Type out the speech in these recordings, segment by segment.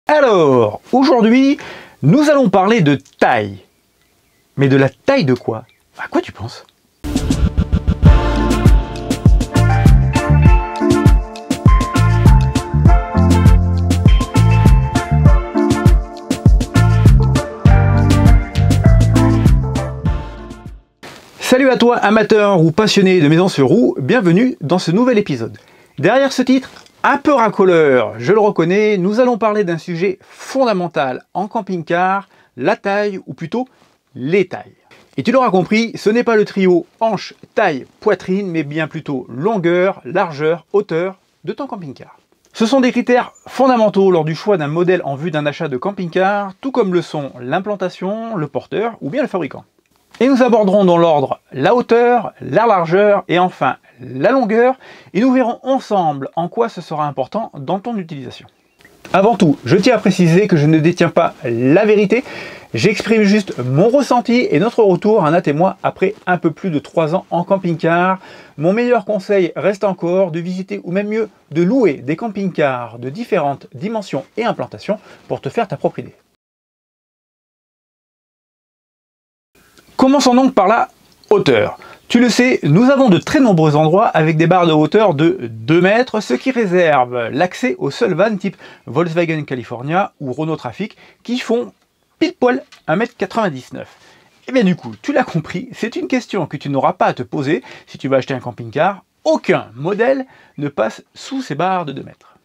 Alors, aujourd'hui, nous allons parler de taille. Mais de la taille de quoi? À quoi tu penses? Salut à toi, amateur ou passionné de maisons sur roues, bienvenue dans ce nouvel épisode. Derrière ce titre, un peu racoleur, je le reconnais, nous allons parler d'un sujet fondamental en camping-car, la taille, ou plutôt les tailles. Et tu l'auras compris, ce n'est pas le trio hanche, taille, poitrine, mais bien plutôt longueur, largeur, hauteur de ton camping-car. Ce sont des critères fondamentaux lors du choix d'un modèle en vue d'un achat de camping-car, tout comme le sont l'implantation, le porteur ou bien le fabricant. Et nous aborderons dans l'ordre la hauteur, la largeur et enfin la longueur, et nous verrons ensemble en quoi ce sera important dans ton utilisation. Avant tout, je tiens à préciser que je ne détiens pas la vérité, j'exprime juste mon ressenti et notre retour, Anat et moi, après un peu plus de 3 ans en camping-car. Mon meilleur conseil reste encore de visiter, ou même mieux, de louer des camping-cars de différentes dimensions et implantations pour te faire ta propre idée. Commençons donc par la hauteur. Tu le sais, nous avons de très nombreux endroits avec des barres de hauteur de 2 mètres, ce qui réserve l'accès aux seuls vannes type Volkswagen California ou Renault Trafic qui font pile poil 1,99 m. Et bien du coup, tu l'as compris, c'est une question que tu n'auras pas à te poser si tu vas acheter un camping-car. Aucun modèle ne passe sous ces barres de 2 mètres.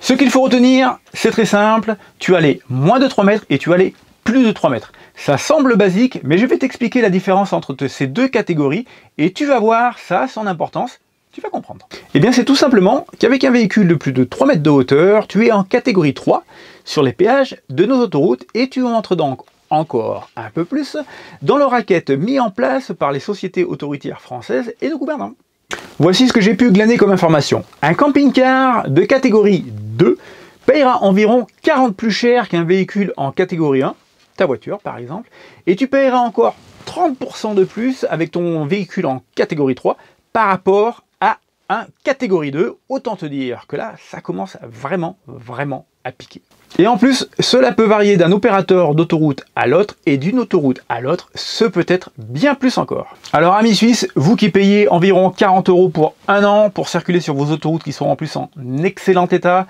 Ce qu'il faut retenir, c'est très simple, tu as les moins de 3 mètres et tu as les plus de 3 mètres. Ça semble basique, mais je vais t'expliquer la différence entre ces deux catégories et tu vas voir, ça a son importance, tu vas comprendre. Et bien c'est tout simplement qu'avec un véhicule de plus de 3 mètres de hauteur, tu es en catégorie 3 sur les péages de nos autoroutes et tu entres donc encore un peu plus dans le racket mis en place par les sociétés autoroutières françaises et le gouvernement. Voici ce que j'ai pu glaner comme information. Un camping-car de catégorie 2 payera environ 40 plus cher qu'un véhicule en catégorie 1, ta voiture par exemple, et tu paieras encore 30% de plus avec ton véhicule en catégorie 3 par rapport à un catégorie 2. Autant te dire que là, ça commence vraiment à piquer. Et en plus, cela peut varier d'un opérateur d'autoroute à l'autre, et d'une autoroute à l'autre, ce peut être bien plus encore. Alors amis suisses, vous qui payez environ 40 € pour 1 an pour circuler sur vos autoroutes qui sont en plus en excellent état,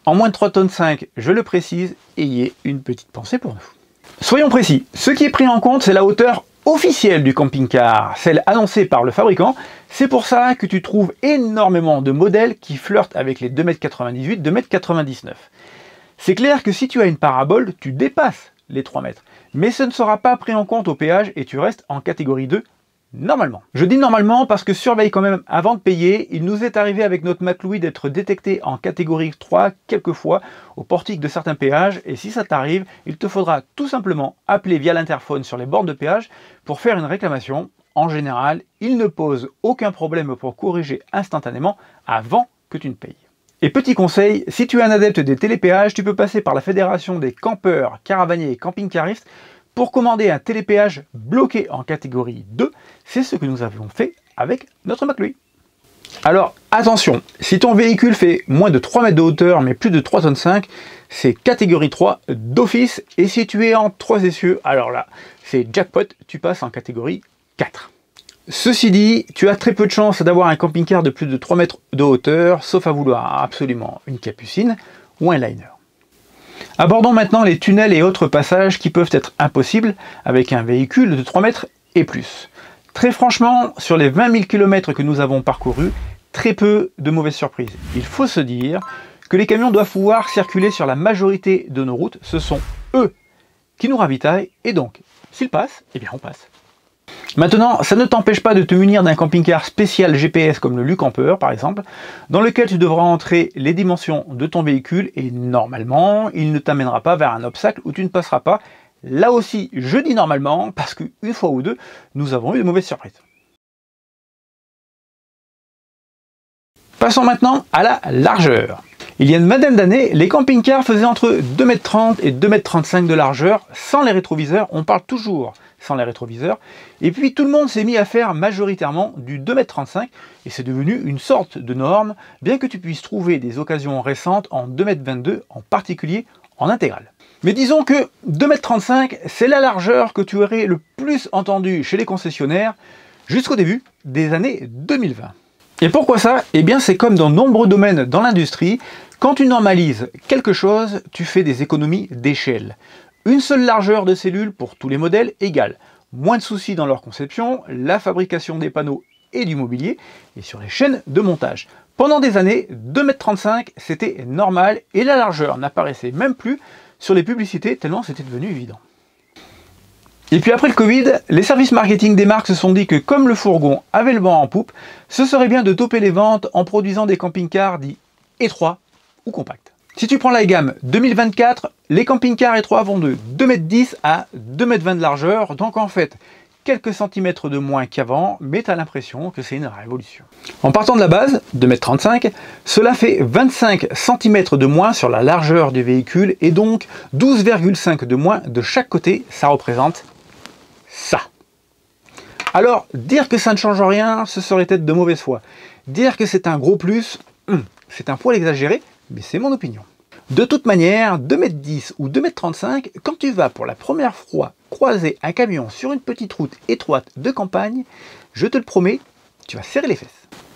en moins de 3,5 tonnes, je le précise, ayez une petite pensée pour nous. Soyons précis, ce qui est pris en compte, c'est la hauteur officielle du camping-car, celle annoncée par le fabricant. C'est pour ça que tu trouves énormément de modèles qui flirtent avec les 2,98 m, 2,99 m. C'est clair que si tu as une parabole, tu dépasses les 3 mètres. Mais ce ne sera pas pris en compte au péage et tu restes en catégorie 2 normalement. Je dis normalement parce que surveille quand même avant de payer. Il nous est arrivé avec notre Maclouis d'être détecté en catégorie 3 quelquefois au portique de certains péages, et si ça t'arrive, il te faudra tout simplement appeler via l'interphone sur les bornes de péage pour faire une réclamation. En général, il ne pose aucun problème pour corriger instantanément avant que tu ne payes. Et petit conseil, si tu es un adepte des télépéages, tu peux passer par la Fédération des campeurs, caravaniers et camping-caristes pour commander un télépéage bloqué en catégorie 2, c'est ce que nous avions fait avec notre Maclouis. Alors attention, si ton véhicule fait moins de 3 mètres de hauteur mais plus de 3,5 tonnes, c'est catégorie 3 d'office, et si tu es en 3 essieux, alors là, c'est jackpot, tu passes en catégorie 4. Ceci dit, tu as très peu de chances d'avoir un camping-car de plus de 3 mètres de hauteur, sauf à vouloir absolument une capucine ou un liner. Abordons maintenant les tunnels et autres passages qui peuvent être impossibles avec un véhicule de 3 mètres et plus. Très franchement, sur les 20 000 km que nous avons parcourus, très peu de mauvaises surprises. Il faut se dire que les camions doivent pouvoir circuler sur la majorité de nos routes. Ce sont eux qui nous ravitaillent, et donc, s'ils passent, eh bien on passe. Maintenant, ça ne t'empêche pas de te munir d'un camping-car spécial GPS comme le Lucamper par exemple, dans lequel tu devras entrer les dimensions de ton véhicule et normalement, il ne t'amènera pas vers un obstacle où tu ne passeras pas. Là aussi, je dis normalement parce qu'une fois ou deux, nous avons eu de mauvaises surprises. Passons maintenant à la largeur. Il y a une vingtaine d'années, les camping-cars faisaient entre 2,30 m et 2,35 m de largeur sans les rétroviseurs. On parle toujours sans les rétroviseurs. Et puis tout le monde s'est mis à faire majoritairement du 2,35 m et c'est devenu une sorte de norme, bien que tu puisses trouver des occasions récentes en 2,22 m, en particulier en intégrale. Mais disons que 2,35 m, c'est la largeur que tu aurais le plus entendue chez les concessionnaires jusqu'au début des années 2020. Et pourquoi ça? Eh bien c'est comme dans nombreux domaines dans l'industrie, quand tu normalises quelque chose, tu fais des économies d'échelle. Une seule largeur de cellule pour tous les modèles égale moins de soucis dans leur conception, la fabrication des panneaux et du mobilier, et sur les chaînes de montage. Pendant des années, 2,35 m c'était normal et la largeur n'apparaissait même plus sur les publicités tellement c'était devenu évident. Et puis après le Covid, les services marketing des marques se sont dit que comme le fourgon avait le vent en poupe, ce serait bien de toper les ventes en produisant des camping-cars dits étroits ou compacts. Si tu prends la gamme 2024, les camping-cars étroits vont de 2,10 m à 2,20 m de largeur, donc en fait quelques centimètres de moins qu'avant, mais tu as l'impression que c'est une révolution. En partant de la base, 2,35 m, cela fait 25 cm de moins sur la largeur du véhicule et donc 12,5 m de moins de chaque côté, ça représente ça. Alors, dire que ça ne change rien, ce serait être de mauvaise foi. Dire que c'est un gros plus, c'est un poil exagéré, mais c'est mon opinion. De toute manière, 2,10 m ou 2,35 m, quand tu vas pour la première fois croiser un camion sur une petite route étroite de campagne, je te le promets, tu vas serrer les fesses.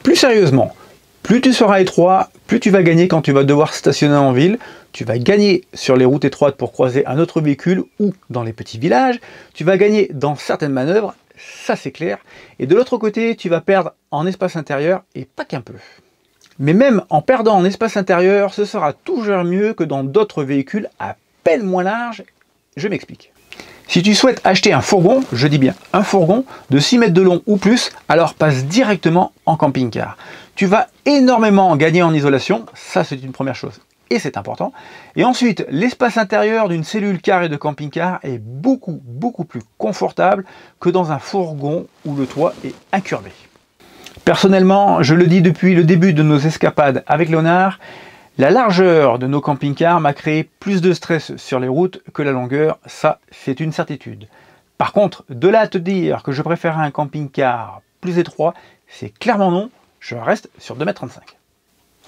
Plus sérieusement, plus tu seras étroit, plus tu vas gagner quand tu vas devoir stationner en ville, tu vas gagner sur les routes étroites pour croiser un autre véhicule ou dans les petits villages, tu vas gagner dans certaines manœuvres, ça c'est clair, et de l'autre côté, tu vas perdre en espace intérieur et pas qu'un peu. Mais même en perdant en espace intérieur, ce sera toujours mieux que dans d'autres véhicules à peine moins larges. Je m'explique. Si tu souhaites acheter un fourgon, je dis bien un fourgon, de 6 mètres de long ou plus, alors passe directement en camping-car. Tu vas énormément gagner en isolation, ça c'est une première chose, et c'est important. Et ensuite, l'espace intérieur d'une cellule carrée de camping-car est beaucoup plus confortable que dans un fourgon où le toit est incurvé. Personnellement, je le dis depuis le début de nos escapades avec Léonard, la largeur de nos camping-cars m'a créé plus de stress sur les routes que la longueur, ça c'est une certitude. Par contre, de là à te dire que je préfère un camping-car plus étroit, c'est clairement non, je reste sur 2,35 m.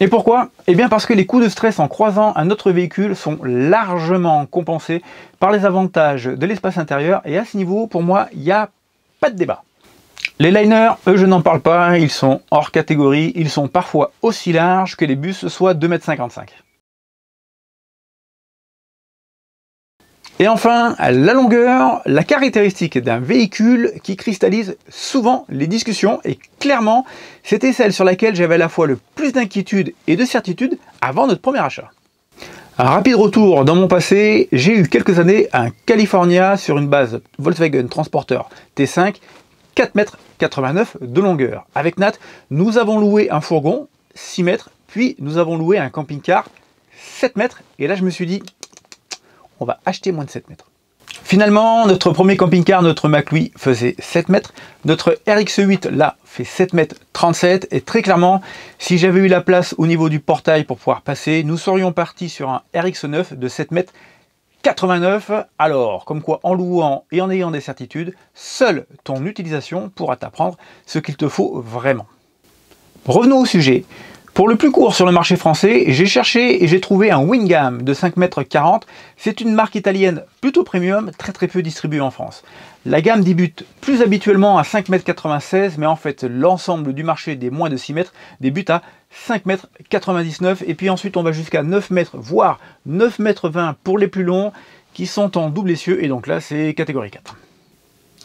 Et pourquoi? Eh bien parce que les coups de stress en croisant un autre véhicule sont largement compensés par les avantages de l'espace intérieur et à ce niveau, pour moi, il n'y a pas de débat. Les liners, eux, je n'en parle pas, ils sont hors catégorie, ils sont parfois aussi larges que les bus, soit 2,55 m. Et enfin, la longueur, la caractéristique d'un véhicule qui cristallise souvent les discussions, et clairement, c'était celle sur laquelle j'avais à la fois le plus d'inquiétude et de certitude avant notre premier achat. Un rapide retour dans mon passé, j'ai eu quelques années un California sur une base Volkswagen Transporter T5, 4,89 m de longueur. Avec Nat, nous avons loué un fourgon, 6 mètres, puis nous avons loué un camping-car, 7 mètres, et là je me suis dit, on va acheter moins de 7 mètres. Finalement, notre premier camping-car, notre Maclouis, faisait 7 mètres, notre RX8, là, fait 7 mètres 37, et très clairement, si j'avais eu la place au niveau du portail pour pouvoir passer, nous serions partis sur un RX9 de 7 mètres 89, alors, comme quoi en louant et en ayant des certitudes, seule ton utilisation pourra t'apprendre ce qu'il te faut vraiment. Revenons au sujet. Pour le plus court sur le marché français, j'ai cherché et j'ai trouvé un Wingam de 5,40 m. C'est une marque italienne plutôt premium, très peu distribuée en France. La gamme débute plus habituellement à 5,96 m, mais en fait l'ensemble du marché des moins de 6 mètres débute à 5,99 m, et puis ensuite on va jusqu'à 9 mètres, voire 9,20 m pour les plus longs, qui sont en double essieu, et donc là c'est catégorie 4.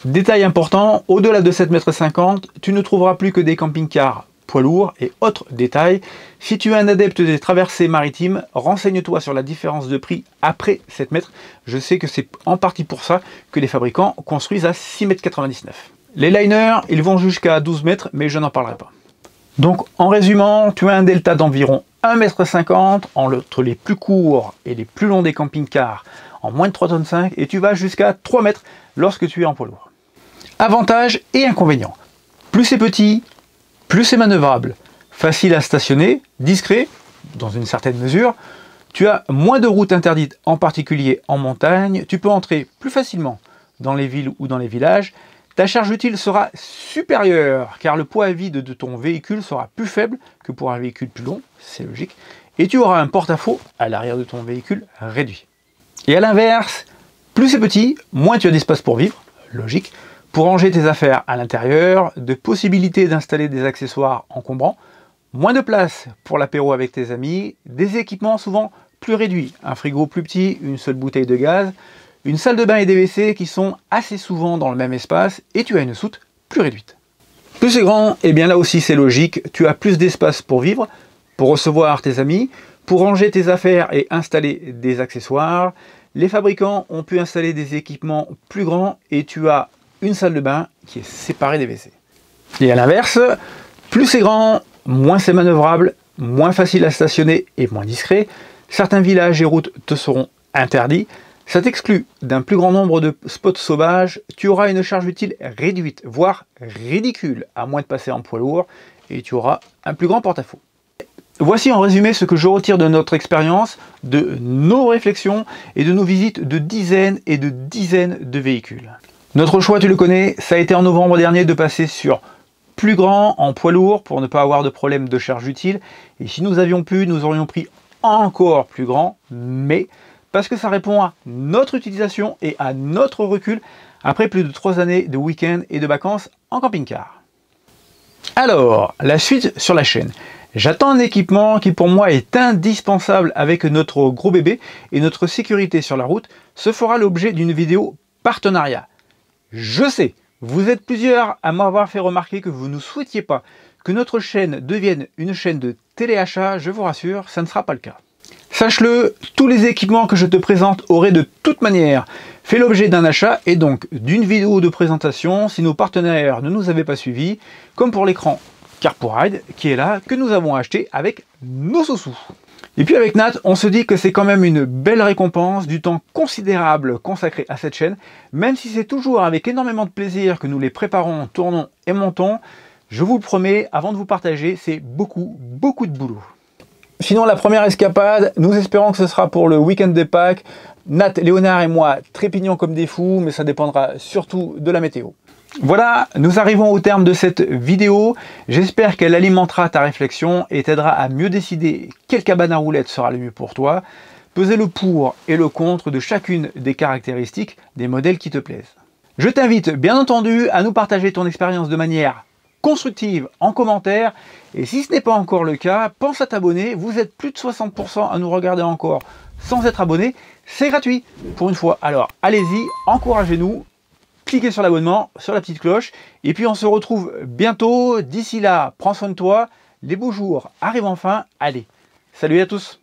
Détail important, au-delà de 7,50 m, tu ne trouveras plus que des camping-cars poids lourds. Et autre détail, si tu es un adepte des traversées maritimes, renseigne-toi sur la différence de prix après 7 mètres. Je sais que c'est en partie pour ça que les fabricants construisent à 6,99 m. Les liners, ils vont jusqu'à 12 mètres, mais je n'en parlerai pas. Donc en résumant, tu as un delta d'environ 1,50 m entre les plus courts et les plus longs des camping-cars en moins de 3,5 tonnes, et tu vas jusqu'à 3 mètres lorsque tu es en poids lourd. Avantages et inconvénients. Plus c'est petit, plus c'est manœuvrable, facile à stationner, discret, dans une certaine mesure, tu as moins de routes interdites, en particulier en montagne, tu peux entrer plus facilement dans les villes ou dans les villages, ta charge utile sera supérieure, car le poids à vide de ton véhicule sera plus faible que pour un véhicule plus long, c'est logique, et tu auras un porte-à-faux à l'arrière de ton véhicule réduit. Et à l'inverse, plus c'est petit, moins tu as d'espace pour vivre, logique, pour ranger tes affaires à l'intérieur, de possibilités d'installer des accessoires encombrants, moins de place pour l'apéro avec tes amis, des équipements souvent plus réduits, un frigo plus petit, une seule bouteille de gaz, une salle de bain et des WC qui sont assez souvent dans le même espace et tu as une soute plus réduite. Plus c'est grand, et bien là aussi c'est logique, tu as plus d'espace pour vivre, pour recevoir tes amis, pour ranger tes affaires et installer des accessoires. Les fabricants ont pu installer des équipements plus grands et tu as une salle de bain qui est séparée des WC. Et à l'inverse, plus c'est grand, moins c'est manœuvrable, moins facile à stationner et moins discret. Certains villages et routes te seront interdits. Ça t'exclut d'un plus grand nombre de spots sauvages. Tu auras une charge utile réduite, voire ridicule, à moins de passer en poids lourd. Et tu auras un plus grand porte-à-faux. Voici en résumé ce que je retire de notre expérience, de nos réflexions et de nos visites de dizaines et de dizaines de véhicules. Notre choix, tu le connais, ça a été en novembre dernier de passer sur plus grand en poids lourd pour ne pas avoir de problème de charge utile. Et si nous avions pu, nous aurions pris encore plus grand, mais parce que ça répond à notre utilisation et à notre recul après plus de 3 années de week-end et de vacances en camping-car. Alors, la suite sur la chaîne. J'attends un équipement qui pour moi est indispensable avec notre gros bébé et notre sécurité sur la route. Ce fera l'objet d'une vidéo partenariat. Je sais, vous êtes plusieurs à m'avoir fait remarquer que vous ne souhaitiez pas que notre chaîne devienne une chaîne de téléachat. Je vous rassure, ça ne sera pas le cas. Sache-le, tous les équipements que je te présente auraient de toute manière fait l'objet d'un achat et donc d'une vidéo de présentation si nos partenaires ne nous avaient pas suivis, comme pour l'écran Car2Ride qui est là, que nous avons acheté avec nos sous-sous. Et puis avec Nat, on se dit que c'est quand même une belle récompense du temps considérable consacré à cette chaîne, même si c'est toujours avec énormément de plaisir que nous les préparons, tournons et montons. Je vous le promets, avant de vous partager, c'est beaucoup de boulot. Sinon, la première escapade, nous espérons que ce sera pour le week-end des Pâques. Nat, Léonard et moi, trépignons comme des fous, mais ça dépendra surtout de la météo. Voilà, nous arrivons au terme de cette vidéo. J'espère qu'elle alimentera ta réflexion et t'aidera à mieux décider quelle cabane à roulettes sera le mieux pour toi. Peser le pour et le contre de chacune des caractéristiques des modèles qui te plaisent. Je t'invite bien entendu à nous partager ton expérience de manière constructive en commentaire. Et si ce n'est pas encore le cas, pense à t'abonner. Vous êtes plus de 60% à nous regarder encore sans être abonné. C'est gratuit pour une fois. Alors allez-y, encouragez-nous. Cliquez sur l'abonnement, sur la petite cloche. Et puis on se retrouve bientôt. D'ici là, prends soin de toi. Les beaux jours arrivent enfin. Allez, salut à tous.